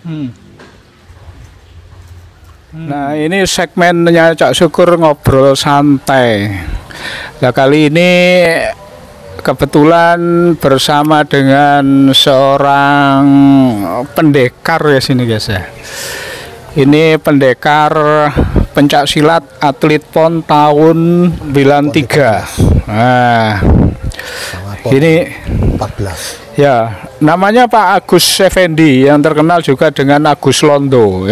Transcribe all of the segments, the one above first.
Hmm. Nah, ini segmennya Cak Syukur ngobrol santai. Nah, kali ini kebetulan bersama dengan seorang pendekar ya sini guys ya. Ini pendekar pencak silat atlet PON tahun 93. Nah, ini 14. ya, namanya Pak Agus Effendi yang terkenal juga dengan Agus Londo.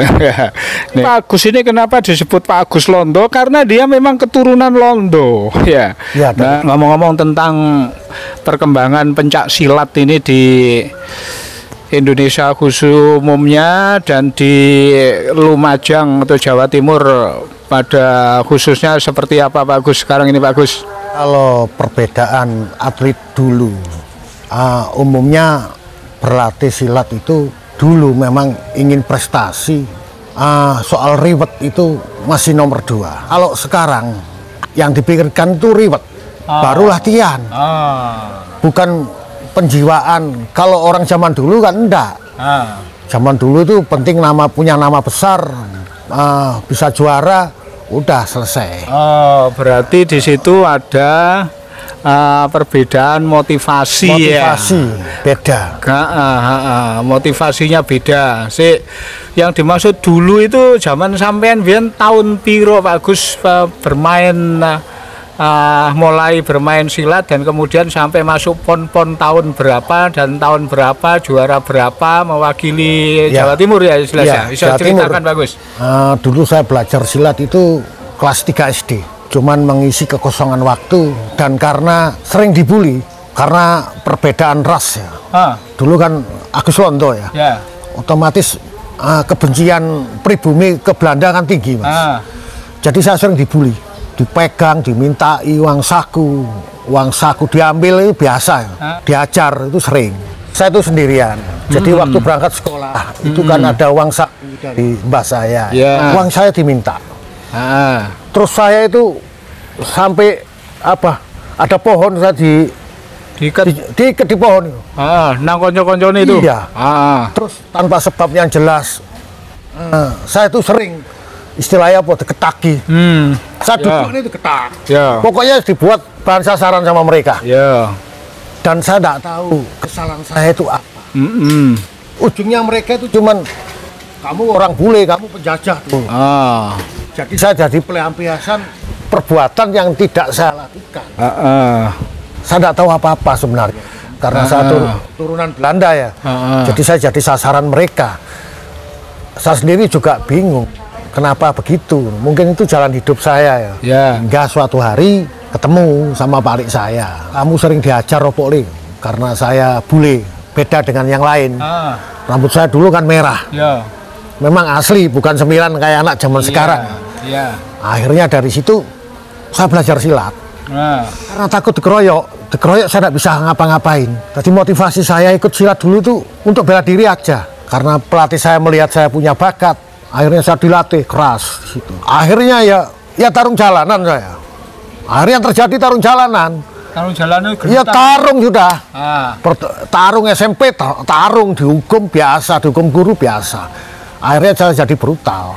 Pak Agus ini kenapa disebut Pak Agus Londo? Karena dia memang keturunan Londo. Ya. Nah, ngomong-ngomong tentang perkembangan pencak silat ini di Indonesia khusus umumnya dan di Lumajang atau Jawa Timur pada khususnya seperti apa Pak Agus sekarang ini Pak Agus? Kalau perbedaan atlet dulu, umumnya berlatih silat itu dulu memang ingin prestasi, soal riwet itu masih nomor 2. Kalau sekarang yang dipikirkan itu riwet, baru latihan, bukan penjiwaan. Kalau orang zaman dulu kan enggak. Zaman dulu itu penting punya nama besar, bisa juara, udah selesai. Oh, berarti di situ ada perbedaan motivasi ya. Beda. Motivasinya beda. Yang dimaksud dulu itu zaman sampean biyen tahun piro Pak Agus bermain mulai bermain silat dan kemudian sampai masuk PON tahun berapa dan tahun berapa juara berapa mewakili Jawa Timur ya istilahnya. Bisa ceritakan Pak Agus? Dulu saya belajar silat itu kelas 3 SD. Cuman mengisi kekosongan waktu dan karena sering dibully karena perbedaan ras ya. Dulu kan Agus Londo ya. Otomatis kebencian pribumi ke Belanda kan tinggi Mas. Jadi saya sering dibully, dipegang, dimintai uang saku diambil itu biasa ya. Diajar itu sering. Saya itu sendirian. Jadi waktu berangkat sekolah itu kan ada uang saku dari mbah saya. Uang saya diminta. Terus saya itu sampai ada pohon saya diikat di pohon itu. Nang konco-koncone itu. Iya. Terus tanpa sebab yang jelas, saya itu sering istilahnya diketaki. Saya duduk itu ketak. Pokoknya dibuat bahan sasaran sama mereka. Dan saya tidak tahu kesalahan saya itu apa. Ujungnya mereka itu cuman kamu orang bule, kamu penjajah tuh. Jadi saya jadi pelampiasan perbuatan yang tidak saya lakukan. Saya tidak tahu apa-apa sebenarnya. Karena saya turunan Belanda ya. Jadi saya jadi sasaran mereka. Saya sendiri juga bingung. Kenapa begitu? Mungkin itu jalan hidup saya ya. Hingga suatu hari ketemu sama Pak Rik saya. Kamu sering diajar opoli karena saya bule. Beda dengan yang lain. Rambut saya dulu kan merah. Memang asli, bukan semilan kayak anak zaman sekarang. Akhirnya dari situ saya belajar silat. Karena takut dikeroyok saya tidak bisa ngapa-ngapain. Jadi motivasi saya ikut silat dulu tuh untuk bela diri aja. Karena pelatih saya melihat saya punya bakat, akhirnya saya dilatih keras. Gitu. Akhirnya ya tarung jalanan saya. Akhirnya terjadi tarung jalanan. Tarung jalanan? Ya tarung sudah. Tarung SMP, tarung dihukum biasa, dihukum guru biasa. Akhirnya saya jadi brutal.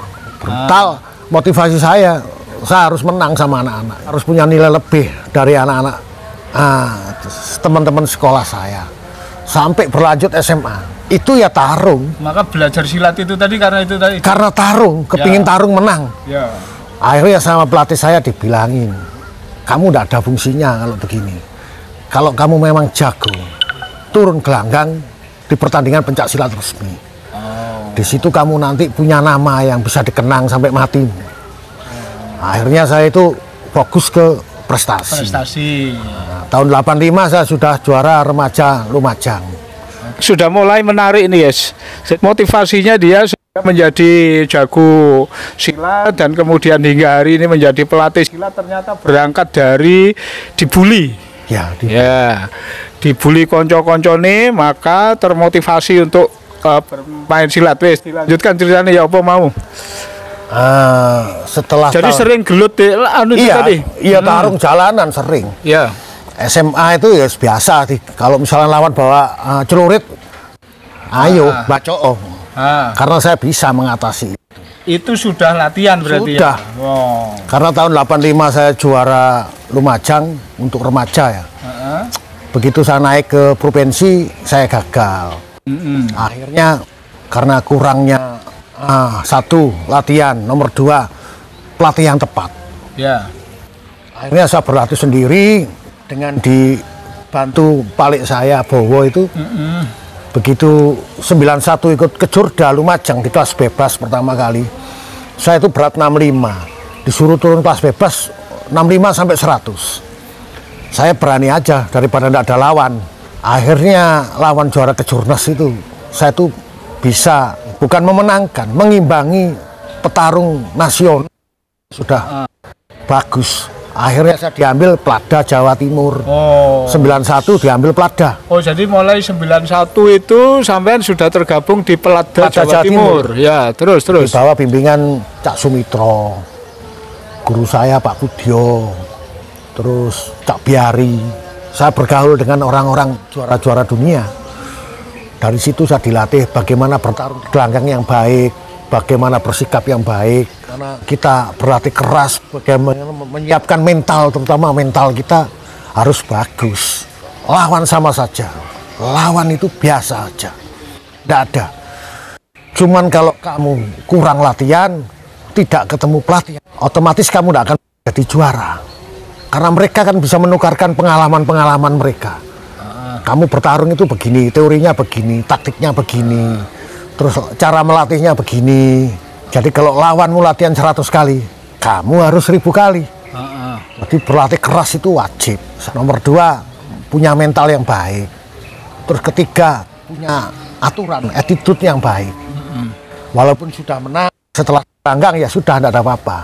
Motivasi saya harus menang sama anak-anak, harus punya nilai lebih dari anak-anak teman-teman sekolah saya. Sampai berlanjut SMA, itu ya tarung. Maka belajar silat itu tadi karena itu tadi? Karena tarung, kepingin tarung menang. Akhirnya sama pelatih saya dibilangin, kamu tidak ada fungsinya kalau begini. Kalau kamu memang jago, turun gelanggang di pertandingan pencak silat resmi. Di situ kamu nanti punya nama yang bisa dikenang sampai mati. Akhirnya saya itu fokus ke prestasi. Tahun 85 saya sudah juara remaja Lumajang. Sudah mulai menarik nih yes. Motivasinya dia sudah menjadi jago silat dan kemudian hingga hari ini menjadi pelatih silat ternyata berangkat dari dibully. Dibully konco-koncone maka termotivasi untuk bermain silat. Wes dilanjutkan ceritanya ya apa mau? Setelah jadi sering gelut tadi. Iya tarung jalanan sering. SMA itu ya biasa kalau misalnya lawan bawa celurit, ayo bacoo. Karena saya bisa mengatasi itu. Itu sudah latihan berarti sudah. Ya? Wow. Karena tahun 85 saya juara Lumajang untuk remaja ya. Begitu saya naik ke provinsi, saya gagal. Akhirnya karena kurangnya satu latihan, nomor dua pelatih yang tepat. Ya. Akhirnya saya berlatih sendiri dengan dibantu palik saya Bowo itu. Begitu 91 ikut ke Jurda Lumajang di kelas bebas pertama kali. Saya itu berat 65. Disuruh turun kelas bebas 65 sampai 100. Saya berani aja daripada tidak ada lawan. Akhirnya lawan juara kejurnas itu saya tuh bisa bukan memenangkan, mengimbangi petarung nasional. Sudah bagus. Akhirnya saya diambil Plada Jawa Timur. 91 diambil Plada. Oh, jadi mulai 91 itu sampean sudah tergabung di Plada Jawa Timur. Ya, terus. Di bawah bimbingan Cak Sumitro, guru saya Pak Budyo, terus Cak Biari. Saya bergaul dengan orang-orang juara-juara dunia. Dari situ saya dilatih bagaimana bertarung di gelanggang yang baik, bagaimana bersikap yang baik. Karena kita berlatih keras, bagaimana menyiapkan mental, terutama mental kita harus bagus. Lawan sama saja, lawan itu biasa aja, tidak ada. Cuman kalau kamu kurang latihan, tidak ketemu pelatih, otomatis kamu tidak akan jadi juara. Karena mereka kan bisa menukarkan pengalaman-pengalaman mereka. Kamu bertarung itu begini, teorinya begini, taktiknya begini, terus cara melatihnya begini. Jadi kalau lawanmu latihan 100 kali, kamu harus 1000 kali. Jadi berlatih keras itu wajib. Nomor dua, punya mental yang baik. Terus ketiga, punya aturan, attitude yang baik. Walaupun sudah menang, setelah gelanggang ya sudah, tidak ada apa-apa.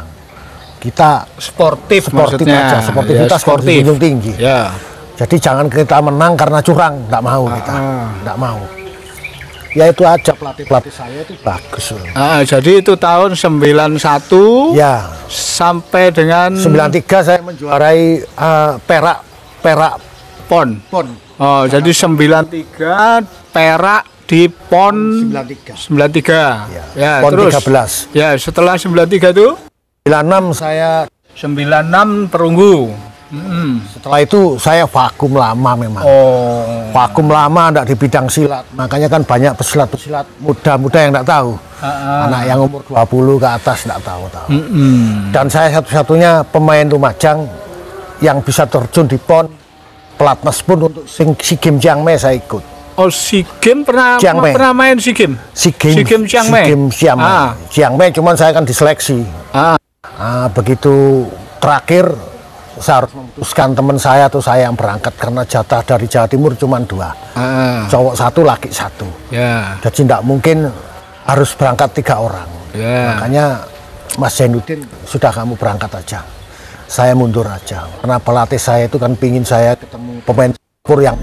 Kita sportif aja, sportivitas ya, junjung tinggi. Ya. Jadi jangan kita menang karena curang, tidak mau kita, tidak mau. Ya itu aja, pelatih saya itu bagus. Jadi itu tahun 91 ya sampai dengan 93 saya menjuarai perak pon. Oh, jadi 93 perak di pon 93. Ya, pon terus 13. Ya, setelah 93 itu 96 saya 96 perunggu. Setelah itu saya vakum lama memang. Vakum lama enggak di bidang silat. Makanya kan banyak pesilat-pesilat muda-muda yang enggak tahu. Anak yang umur 20 ke atas enggak tahu. Dan saya satu-satunya pemain Lumajang yang bisa terjun di PON. Pelatnas pun untuk SEA Games Chiang Mai saya ikut. Oh, SEA Games pernah main SEA Games? SEA Games Chiang Mai. Chiang Mai cuman saya kan diseleksi. Begitu terakhir saya harus memutuskan teman saya atau saya yang berangkat karena jatah dari Jawa Timur cuma 2, cowok 1, laki 1. Jadi tidak mungkin harus berangkat 3 orang. Makanya Mas Zainuddin, sudah kamu berangkat aja, saya mundur aja karena pelatih saya itu kan pingin saya ketemu pemain yang